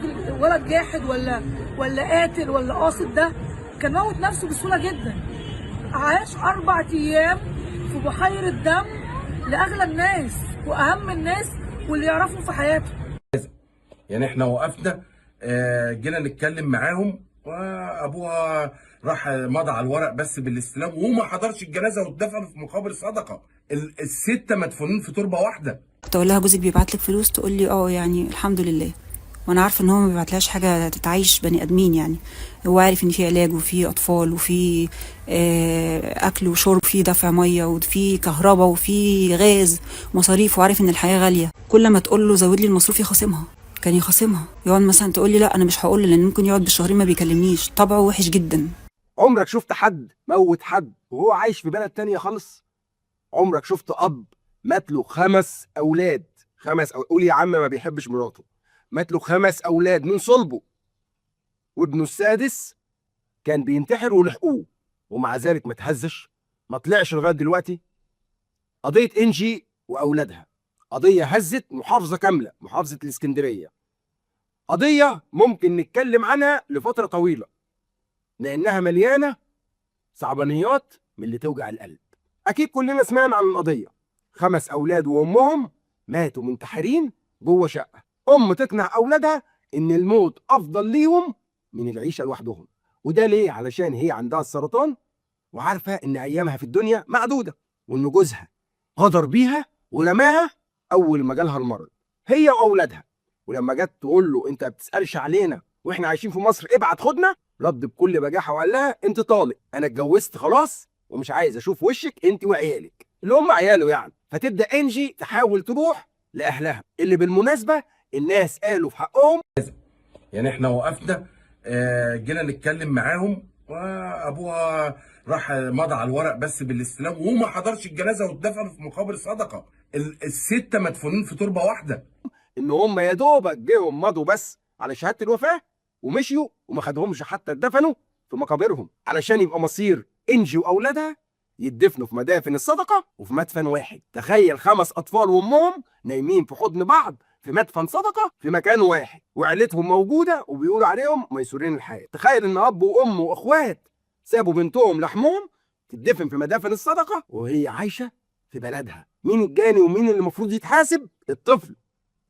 الراجل ولد جاحد ولا قاتل ولا قاصد، ده كان موت نفسه بسهوله جدا. عاش 4 ايام في بحيره دم لاغلى الناس واهم الناس واللي يعرفوا في حياته. يعني احنا وقفنا جينا نتكلم معاهم، وابوها راح مضى على الورق بس بالاستلام، وما حضرش الجنازه واتدفن في مقابر صدقه. السته مدفونين في تربه واحده. كنت اقول لها جوزك بيبعت لك فلوس؟ تقول لي اه يعني الحمد لله. وانا عارفه ان هو ما بيبعتلهاش حاجه تتعيش بني ادمين، يعني هو عارف ان في علاج وفي اطفال وفي اكل وشرب وفي دفع ميه وفي كهرباء وفي غاز مصاريف، وعارف ان الحياه غاليه. كل ما تقول له زود لي المصروف يخاصمها، كان يخاصمها. يقعد مثلا تقول لي لا انا مش هقول له، لان ممكن يقعد بالشهرين ما بيكلمنيش. طبعه وحش جدا. عمرك شفت حد موت حد وهو عايش في بلد تانية خالص؟ عمرك شفت اب مات له 5 اولاد؟ قول يا عم ما بيحبش مراته. مات له 5 اولاد من صلبه، وابنه السادس كان بينتحر ولحقوه، ومع ذلك ما تهزش، ما طلعش لغايه دلوقتي. قضيه انجي واولادها قضيه هزت محافظه كامله، محافظه الاسكندريه. قضيه ممكن نتكلم عنها لفتره طويله، لانها مليانه صعبانيات من اللي توجع القلب. اكيد كلنا سمعنا عن القضيه. 5 اولاد وامهم ماتوا منتحرين جوه شقه. ام تقنع اولادها ان الموت افضل ليهم من العيشه لوحدهم. وده ليه؟ علشان هي عندها السرطان، وعارفه ان ايامها في الدنيا معدوده، وان جوزها غدر بيها ورماها اول ما جالها المرض، هي واولادها. ولما جت تقول له انت ما بتسالش علينا واحنا عايشين في مصر، ابعت خدنا، رد بكل بجاحه وقال لها انت طالق، انا اتجوزت خلاص ومش عايز اشوف وشك انت وعيالك، اللي هم عياله يعني. فتبدا انجي تحاول تروح لاهلها، اللي بالمناسبه الناس قالوا في حقهم. يعني احنا وقفنا جينا نتكلم معاهم، وابوها راح مضى على الورق بس بالاستلام، وما حضرش الجنازه واتدفن في مقابر صدقه. السته مدفونين في تربه واحده. ان هم يا دوبك جيهم مضوا بس على شهاده الوفاه ومشيوا، وما خدهمش حتى اتدفنوا في مقابرهم، علشان يبقى مصير انجي واولادها يدفنوا في مدافن الصدقه وفي مدفن واحد. تخيل 5 اطفال وامهم نايمين في حضن بعض في مدفن صدقه في مكان واحد، وعيلتهم موجوده وبيقولوا عليهم ميسورين الحياه. تخيل ان اب وام واخوات سابوا بنتهم لحمهم تدفن في مدافن الصدقه وهي عايشه في بلدها. مين الجاني ومين اللي المفروض يتحاسب؟ الطفل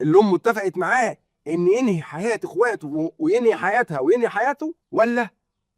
اللي امه اتفقت معاه ان ينهي حياه اخواته وينهي حياتها وينهي حياته، ولا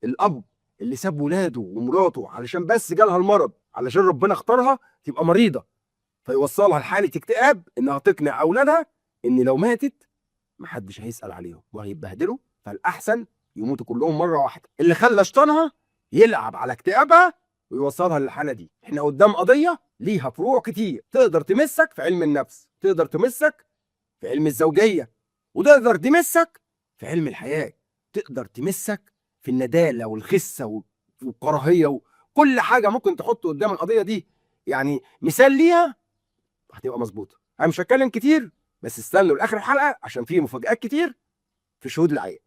الاب اللي ساب ولاده ومراته علشان بس جالها المرض، علشان ربنا اختارها تبقى مريضه فيوصلها لحاله اكتئاب انها تقنع اولادها ان لو ماتت محدش هيسال عليهم وهيتبهدلوا، فالاحسن يموتوا كلهم مره واحده. اللي خلى شيطانها يلعب على اكتئابها ويوصلها للحاله دي. احنا قدام قضيه ليها فروع كتير، تقدر تمسك في علم النفس، تقدر تمسك في علم الزوجيه، وتقدر تمسك في علم الحياه، تقدر تمسك في الندالة والخسة والكراهية وكل حاجة ممكن تحط قدام القضية دي يعني مثال ليها هتبقى مظبوطة. أنا مش هتكلم كتير، بس استنوا لآخر الحلقة عشان فيه مفاجآت كتير في شهود العين.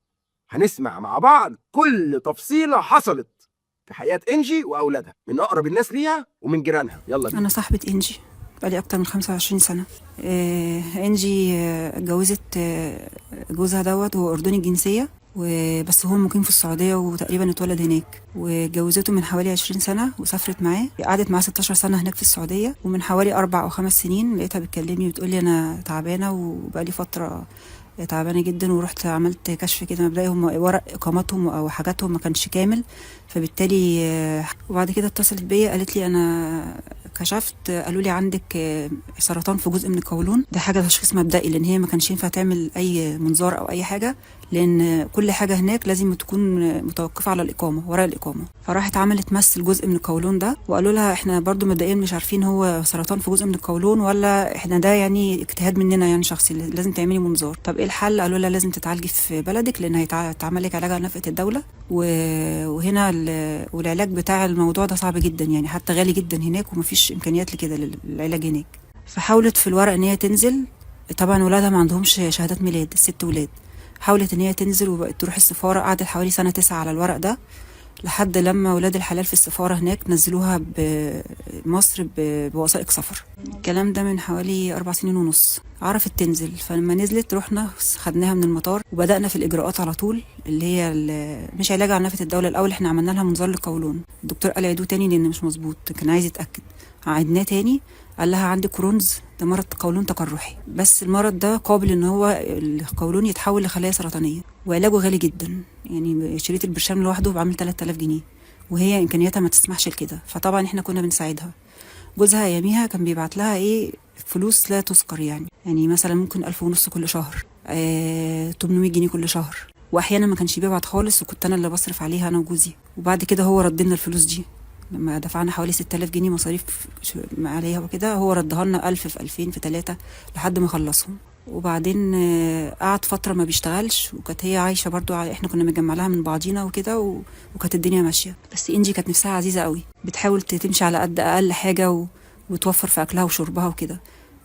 هنسمع مع بعض كل تفصيلة حصلت في حياة إنجي وأولادها من أقرب الناس ليها ومن جيرانها. يلا بينا. انا صاحبه انجي بقالي اكتر من 25 سنه. انجي اتجوزت جوزها دوت، هو اردني الجنسيه وبس هو مقيم في السعوديه وتقريبا اتولد هناك، وجوزته من حوالي 20 سنه وسافرت معاه، قعدت معاه 16 سنه هناك في السعوديه. ومن حوالي 4 أو 5 سنين لقيتها بتكلمني وتقولي انا تعبانه وبقالي فتره تعبانه جدا، ورحت عملت كشف كده مبدئي، هم ورق اقامتهم او حاجاتهم ما كانش كامل، فبالتالي وبعد كده اتصلت بيا قالت لي انا كشفت، قالوا لي عندك سرطان في جزء من القولون. ده حاجه تشخيص مبدئي، لان هي ما كانش ينفع تعمل اي منظار او اي حاجه، لان كل حاجه هناك لازم تكون متوقفه على الاقامه، ورق الاقامه. فراحت عملت مس الجزء من القولون ده، وقالوا لها احنا برضو مبدئيا مش عارفين هو سرطان في جزء من القولون ولا احنا ده يعني اجتهاد مننا يعني شخصي، لازم تعملي منظار. طب ايه الحل؟ قالوا لها لازم تتعالجي في بلدك، لان هيتعمل لك علاج على نفقه الدوله، وهنا والعلاج بتاع الموضوع ده صعب جدا، يعني حتى غالي جدا هناك ومفيش امكانيات لكده للعلاج هناك. فحاولت في الورق ان هي تنزل، طبعا ولادها ما عندهمش شهادات ميلاد، ال6 ولاد. حاولت ان هي تنزل وبقت تروح السفاره، قعدت حوالي سنه 9 على الورق ده، لحد لما ولاد الحلال في السفاره هناك نزلوها بمصر بوثائق سفر. الكلام ده من حوالي 4 سنين ونص. عرفت تنزل، فلما نزلت رحنا خدناها من المطار وبدانا في الاجراءات على طول، اللي هي مش علاج على نفقه الدوله. الاول احنا عملنا لها منظار للقولون، الدكتور قال عيدوه تاني لان مش مظبوط، كان عايز يتاكد. عدناه تاني، قال لها عندك كرونز، ده مرض قولون تقرحي، بس المرض ده قابل ان هو القولون يتحول لخلايا سرطانيه، وعلاجه غالي جدا. يعني شريط البرشام لوحده بعمل 3000 جنيه، وهي امكانياتها ما تسمحش لكده. فطبعا احنا كنا بنساعدها. جوزها اياميها كان بيبعت لها فلوس لا تذكر، يعني مثلا ممكن 1500 كل شهر، 800 جنيه كل شهر، واحيانا ما كانش بيبعت خالص، وكنت انا اللي بصرف عليها انا وجوزي. وبعد كده هو رد لنا الفلوس دي، لما دفعنا حوالي 6000 جنيه مصاريف عليها وكده، هو ردها لنا 1000 في 2000 في 3 لحد ما خلصهم. وبعدين قعد فتره ما بيشتغلش، وكانت هي عايشه برضو احنا كنا مجمع لها من بعضينا وكده، وكانت الدنيا ماشيه. بس انجي كانت نفسها عزيزه قوي، بتحاول تمشي على قد اقل حاجه وتوفر في اكلها وشربها وكده.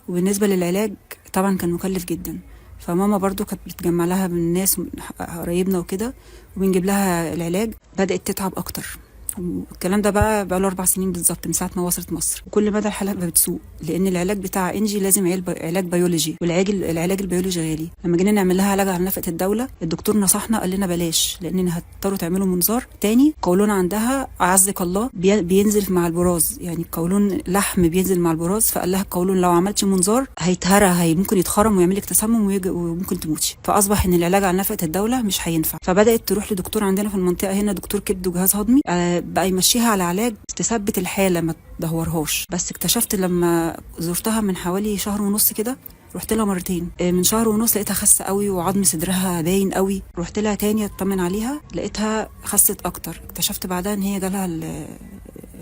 وبالنسبه للعلاج طبعا كان مكلف جدا، فماما برضو كانت بتجمع لها من الناس قرايبنا وكده، وبنجيب لها العلاج. بدات تتعب اكتر، والكلام ده بقى له 4 سنين بالظبط من ساعه ما وصلت مصر. وكل مدى الحالات بتسوء، لان العلاج بتاع انجي لازم علاج بيولوجي، والعلاج البيولوجي غالي. لما جينا نعمل لها علاج على نفقه الدوله، الدكتور نصحنا قال لنا بلاش، لان هتضطروا تعملوا منظار تاني. قولون عندها اعزك الله بينزل مع البراز، يعني القولون لحم بينزل مع البراز. فقال لها القولون لو عملتش منظار هيتهرى، ممكن يتخرم ويعمل لك تسمم وممكن تموتي. فاصبح ان العلاج على نفقه الدوله مش هينفع. فبدات تروح لدكتور عندنا في المنطقه هنا، دكتور كبد وجهاز هضمي، بقى يمشيها على علاج تثبت الحاله ما تدهورهاش. بس اكتشفت لما زرتها من حوالي شهر ونص كده، رحت لها مرتين، من شهر ونص لقيتها خاسه قوي وعظم صدرها باين قوي. رحت لها تاني اطمن عليها، لقيتها خست اكتر. اكتشفت بعدها ان هي جالها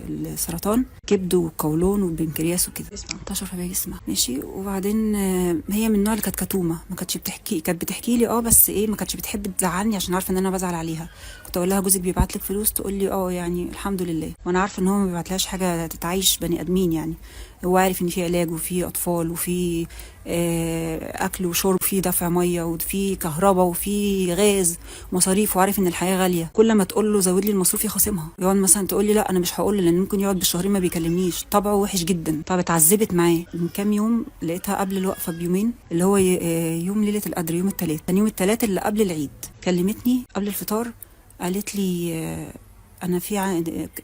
السرطان كبد وقولون وبنكرياس وكده، انتشر في جسمها. ماشي. وبعدين هي من النوع اللي كانت كتومه، ما كانتش بتحكي، كانت بتحكي لي بس ما كانتش بتحب تزعلني عشان عارفه ان انا بزعل عليها. كنت اقول لها جوزك بيبعت لك فلوس؟ تقول لي يعني الحمد لله. وانا عارفه ان هو ما بيبعتلهاش حاجه تتعيش بني ادمين، يعني هو عارف ان في علاج وفي اطفال وفي اكل وشرب وفي دفع ميه وفي كهرباء وفي غاز ومصاريف، وعارف ان الحياه غاليه. كل ما تقول له زود لي المصروف يخاصمها، يقعد مثلا تقول لي لا انا مش هقول له، لان ممكن يقعد بالشهرين ما بيكلمنيش. طبعه وحش جدا. طب اتعذبت معاه. من كام يوم لقيتها قبل الوقفه بيومين، اللي هو يوم ليله القدر، يوم الثلاث، ثاني يوم الثلاث اللي قبل العيد، كلمتني قبل الفطار، قالت لي انا في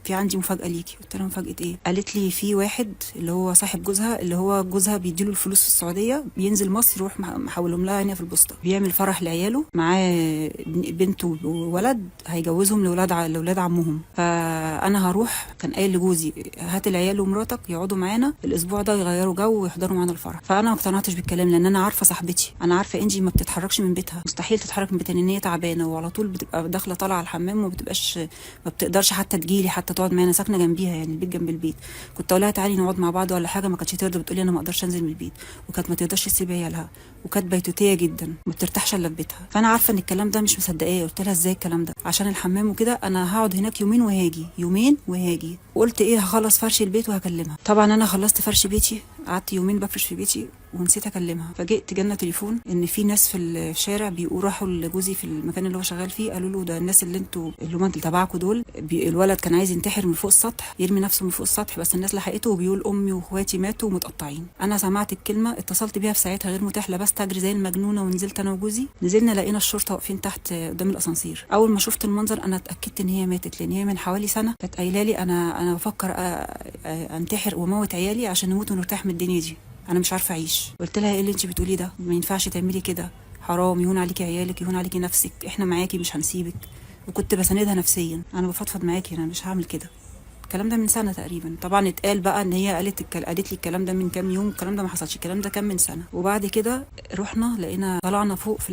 عندي مفاجاه ليكي. قلت لها مفاجاه ايه؟ قالت لي في واحد اللي هو صاحب جوزها، اللي هو جوزها بيديله الفلوس في السعوديه، بينزل مصر يروح محولهم لها هنا في البوسطه، بيعمل فرح لعياله، معاه بنته وولد، هيجوزهم لاولاد عمهم. فانا هروح. كان قايل لجوزي هات العيال ومراتك يقعدوا معانا الاسبوع ده، يغيروا جو ويحضروا معانا الفرح. فانا ما اقتنعتش بالكلام، لان انا عارفه صاحبتي، انا عارفه انجي ما بتتحركش من بيتها، مستحيل تتحرك من بيتها، لان هي تعبانه وعلى طول بتبقى داخله طالعه الحمام، وما بتقدرش حتى تجيلي حتى تقعد معانا، ساكنه جنبيها، يعني البيت جنب البيت. كنت اقول لها تعالي نقعد مع بعض ولا حاجه، ما كانتش ترضى، بتقولي انا ما اقدرش انزل من البيت. وكانت ما تقدرش تسيب عيالها، وكانت بيتوتيه جدا، ما بترتاحش الا في بيتها. فانا عارفه ان الكلام ده مش مصدقاه. قلت لها ازاي الكلام ده؟ عشان الحمام وكده، انا هقعد هناك يومين وهاجي. وقلت هخلص فرش البيت وهكلمها. طبعا انا خلصت فرش بيتي، قعدت يومين بفرش في بيتي ونسيت اكلمها. فجئت جالنا تليفون ان في ناس في الشارع بيقولوا، راحوا لجوزي في المكان اللي هو شغال فيه، قالوا له ده الناس اللي هم تبعكم دول، الولد كان عايز ينتحر من فوق السطح، يرمي نفسه من فوق السطح، بس الناس لحقته، وبيقول امي واخواتي ماتوا ومتقطعين. انا سمعت الكلمه، اتصلت بيها في ساعتها غير متاح، لبست اجري زي المجنونه ونزلت انا وجوزي. نزلنا لقينا الشرطه واقفين تحت قدام الاسانسير. اول ما شفت المنظر انا اتاكدت ان هي ماتت، لان هي من حوالي سنه كانت قايله لي انا بفكر انتحر واموت عيالي عشان نموت ونرتاح من الدنيا دي، انا مش عارفه اعيش. قلت لها ايه اللي انت بتقوليه ده؟ ما ينفعش تعملي كده، حرام، يهون عليكي عيالك، يهون عليكي نفسك، احنا معاكي مش هنسيبك. وكنت بساندها نفسيا، انا بفضفض معاكي، انا مش هعمل كده. الكلام ده من سنه تقريبا. طبعا اتقال بقى ان هي قالت لي الكلام ده من كام يوم، الكلام ده ما حصلش، الكلام ده كان من سنه. وبعد كده رحنا لقينا، طلعنا فوق في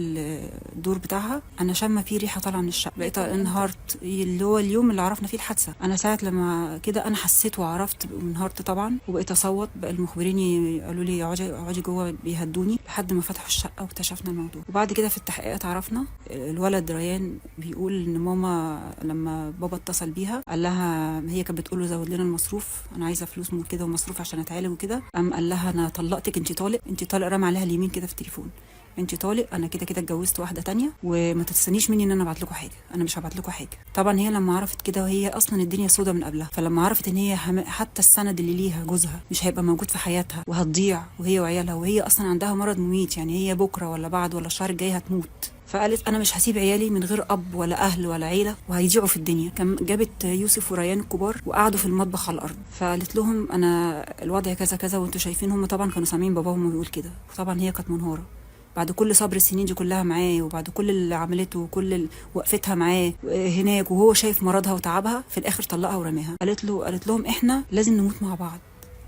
الدور بتاعها، انا شامه فيه ريحه طالعه من الشقه، بقيت انهارت. اللي هو اليوم اللي عرفنا فيه الحادثه، انا ساعه لما كده انا حسيت وعرفت، انهارت طبعا، وبقيت اصوت. بقى المخبرين قالوا لي اقعدي جوه، بيهدوني لحد ما فتحوا الشقه واكتشفنا الموضوع. وبعد كده في التحقيقات عرفنا، الولد ريان بيقول ان ماما لما بابا اتصل بيها قال لها، هي كانت بتقول له زود لنا المصروف، انا عايزه فلوس كده ومصروف عشان اتعالج وكده. قام قال لها انا طلقتك، انت طالق، رمى عليها اليمين كده في التليفون. انت طالق، انا كده كده اتجوزت واحده تانية، وما تستنيش مني ان انا ابعت لكم حاجه، انا مش هبعت لكم حاجه. طبعا هي لما عرفت كده، وهي اصلا الدنيا سودة من قبلها، فلما عرفت ان هي حتى السند اللي ليها جوزها مش هيبقى موجود في حياتها وهتضيع وهي وعيالها، وهي اصلا عندها مرض مميت، يعني هي بكره ولا بعد ولا الشهر الجاي هتموت، فقالت انا مش هسيب عيالي من غير اب ولا اهل ولا عيله وهيضيعوا في الدنيا. كان جابت يوسف وريان الكبار وقعدوا في المطبخ على الارض، فقالت لهم انا الوضع كذا كذا وانتوا شايفين. هم طبعا كانوا سامعين باباهم بيقول كده، وطبعا هي كانت منهاره بعد كل صبر السنين دي كلها معاه، وبعد كل اللي عملته وكل وقفتها معاه هناك وهو شايف مرضها وتعبها، في الاخر طلقها ورماها. قالت لهم احنا لازم نموت مع بعض،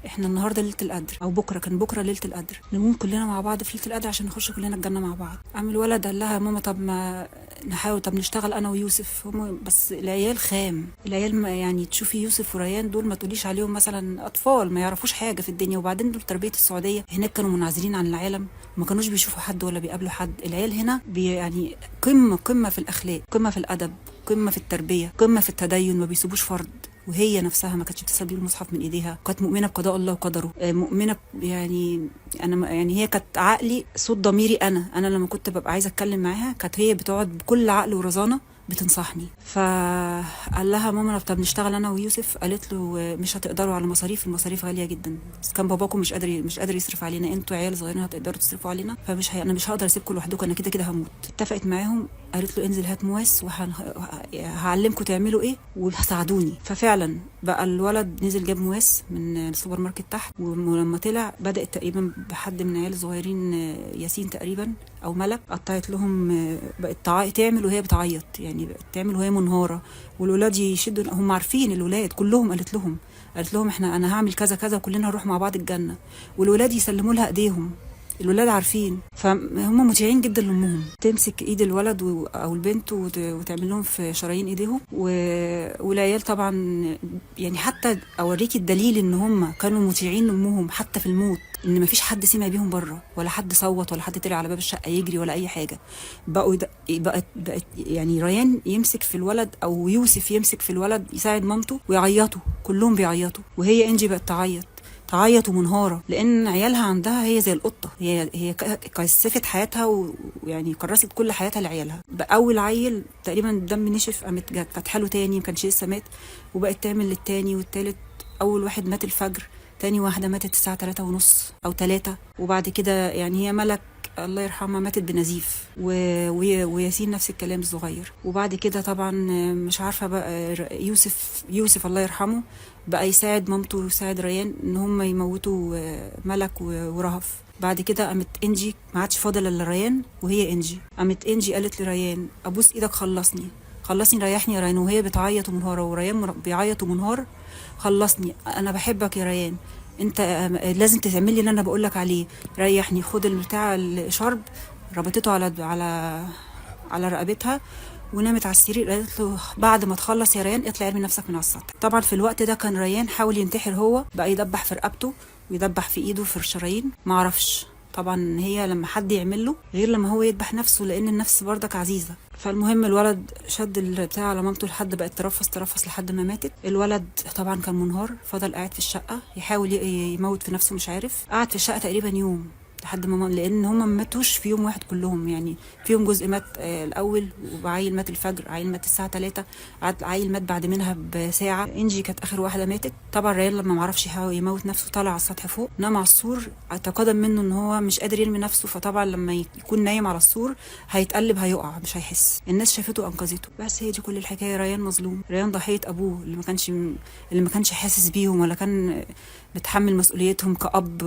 احنا النهارده ليله القدر، او بكره، كان بكره ليله القدر، نموت كلنا مع بعض في ليله القدر عشان نخش كلنا الجنه مع بعض. قام الولد قال لها ماما طب ما نحاول، طب نشتغل انا ويوسف. هم بس العيال خام، العيال يعني تشوفي يوسف وريان دول ما تقوليش عليهم مثلا اطفال ما يعرفوش حاجه في الدنيا، وبعدين دول تربيه السعوديه، هناك كانوا منعزلين عن العالم، ما كانوش بيشوفوا حد ولا بيقابلوا حد. العيال هنا يعني قمه في الاخلاق، قمه في الادب، قمه في التربيه، قمه في التدين، ما بيسيبوش فرد. وهي نفسها ما كانتش بتسيب المصحف من ايديها، كانت مؤمنه بقضاء الله وقدره، مؤمنه يعني انا يعني هي كانت عقلي صوت ضميري. انا لما كنت ببقى عايزه اتكلم معاها كانت هي بتقعد بكل عقل ورزانه بتنصحني. فقال لها ماما طب نشتغل انا ويوسف. قالت له مش هتقدروا على المصاريف غاليه جدا، كان باباكم مش قادر يصرف علينا، انتوا عيال صغيرين هتقدروا تصرفوا علينا، انا مش هقدر اسيبكم لوحدكم، انا كده كده هموت. اتفقت معاهم، قالت له انزل هات مواس وهعلمكم تعملوا ايه وهساعدوني. ففعلا بقى الولد نزل جاب مواس من السوبر ماركت تحت، ولما طلع بدات تقريبا بحد من عيال صغيرين، ياسين تقريبا او ملك، قطعت لهم، بقت تعمل وهي بتعيط، يعني بقت تعمل وهي منهاره، والولاد يشدوا، هم عارفين الولاد كلهم، قالت لهم انا هعمل كذا كذا وكلنا هنروح مع بعض الجنه، والولاد يسلموا لها ايديهم، الولاد عارفين، فهم مطيعين جدا لامهم. تمسك ايد الولد او البنت وتعمل لهم في شرايين ايديهم، والعيال طبعا يعني حتى اوريكي الدليل ان هم كانوا مطيعين لامهم حتى في الموت، ان مفيش حد سمع بيهم بره، ولا حد صوت، ولا حد طلع على باب الشقه يجري، ولا اي حاجه. بقت يعني ريان يمسك في الولد او يوسف يمسك في الولد يساعد مامته ويعيطوا، كلهم بيعيطوا، وهي انجي بقت تعيط ومنهاره، لان عيالها عندها هي زي القطه، هي كثفت حياتها ويعني كرست كل حياتها لعيالها. باول عيل تقريبا الدم نشف، قامت جت فاتحه له تاني، ما كانش لسه مات، وبقت تعمل للتاني والتالت. اول واحد مات الفجر، تاني واحده ماتت الساعه 3:30 او 3، وبعد كده يعني هي ملك الله يرحمها ماتت بنزيف، وياسين نفس الكلام الصغير. وبعد كده طبعا مش عارفه بقى يوسف الله يرحمه بقى يساعد مامته ويساعد ريان ان هم يموتوا ملك ورهف. بعد كده قامت انجي، ما عادش فاضل الا ريان وهي انجي، قامت انجي قالت لريان ابوس ايدك خلصني ريحني يا ريان، وهي بتعيط ومنهاره وريان بيعيط ومنهار، خلصني انا بحبك يا ريان، انت لازم تعمل لي اللي انا بقول لك عليه، ريحني. خد البتاع الشرب، ربطته على رقبتها ونامت على السرير. قالت له بعد ما تخلص يا ريان اطلع ارمي نفسك من على السطح. طبعا في الوقت ده كان ريان حاول ينتحر، هو بقى يدبح في رقبته ويدبح في ايده في الشرايين، ما عرفش طبعا هي لما حد يعمل له غير لما هو يذبح نفسه، لان النفس برضك عزيزه. فالمهم الولد شد البتاع على مامته لحد بقت ترفس لحد ما ماتت. الولد طبعا كان منهار، فضل قاعد في الشقه يحاول يموت في نفسه، مش عارف، قعد في الشقه تقريبا يوم لحد ما لان هم ما ماتوش في يوم واحد كلهم، يعني فيهم جزء مات الاول، وعيل مات الفجر، عيل مات الساعه 3، عيل مات بعد منها بساعه. انجي كانت اخر واحده ماتت. طبعا ريان لما ما عرفش يموت نفسه طلع على السطح فوق، نام على السور، تقدم منه ان هو مش قادر يرمي نفسه، فطبعا لما يكون نايم على السور هيتقلب هيقع مش هيحس، الناس شافته انقذته. بس هي دي كل الحكايه. ريان مظلوم، ريان ضحيه ابوه اللي ما كانش حاسس بيهم ولا كان بتحمل مسؤوليتهم كأب.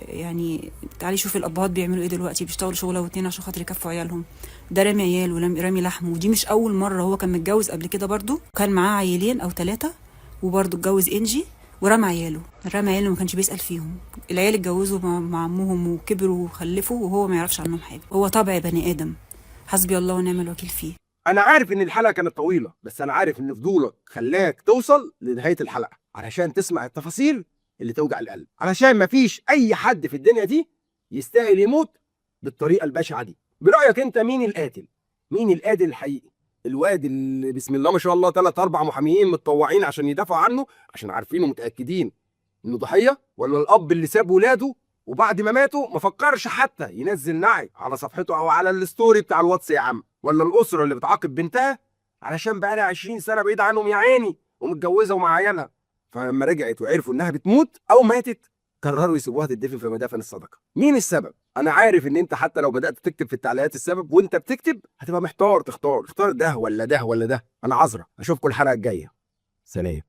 يعني تعالي شوفي الابهات بيعملوا ايه دلوقتي، بيشتغلوا شغله واتنين عشان خاطر يكفوا عيالهم، ده رامي عيال ورامي لحم. ودي مش اول مره، هو كان متجوز قبل كده برضو، كان معاه عيلين او 3، وبرضو اتجوز انجي ورمى عياله ما كانش بيسأل فيهم. العيال اتجوزوا مع عمهم وكبروا وخلفوا وهو ما يعرفش عنهم حاجه. هو طبع بني ادم، حسبي الله ونعم الوكيل فيه. انا عارف ان الحلقه كانت طويله، بس انا عارف ان فضولك خلاك توصل لنهايه الحلقه علشان تسمع التفاصيل اللي توجع القلب، علشان مفيش اي حد في الدنيا دي يستاهل يموت بالطريقه البشعه دي. برايك انت مين القاتل؟ مين القاتل الحقيقي؟ الواد اللي بسم الله ما شاء الله 3 4 محاميين متطوعين عشان يدافعوا عنه عشان عارفين ومتاكدين انه ضحيه، ولا الاب اللي ساب ولاده وبعد ما ماتوا ما فكرش حتى ينزل نعي على صفحته او على الستوري بتاع الواتس يا عم. ولا الاسره اللي بتعاقب بنتها علشان بقالها 20 سنه بعيد عنهم يا عيني ومتجوزه ومع عيالها، فلما رجعت وعرفوا انها بتموت او ماتت قرروا يسيبوها تدفن في مدافن الصدقه. مين السبب؟ انا عارف ان انت حتى لو بدات تكتب في التعليقات السبب وانت بتكتب هتبقى محتار تختار ده ولا ده ولا ده. انا عذرا، اشوفكم الحلقه الجايه. سلام.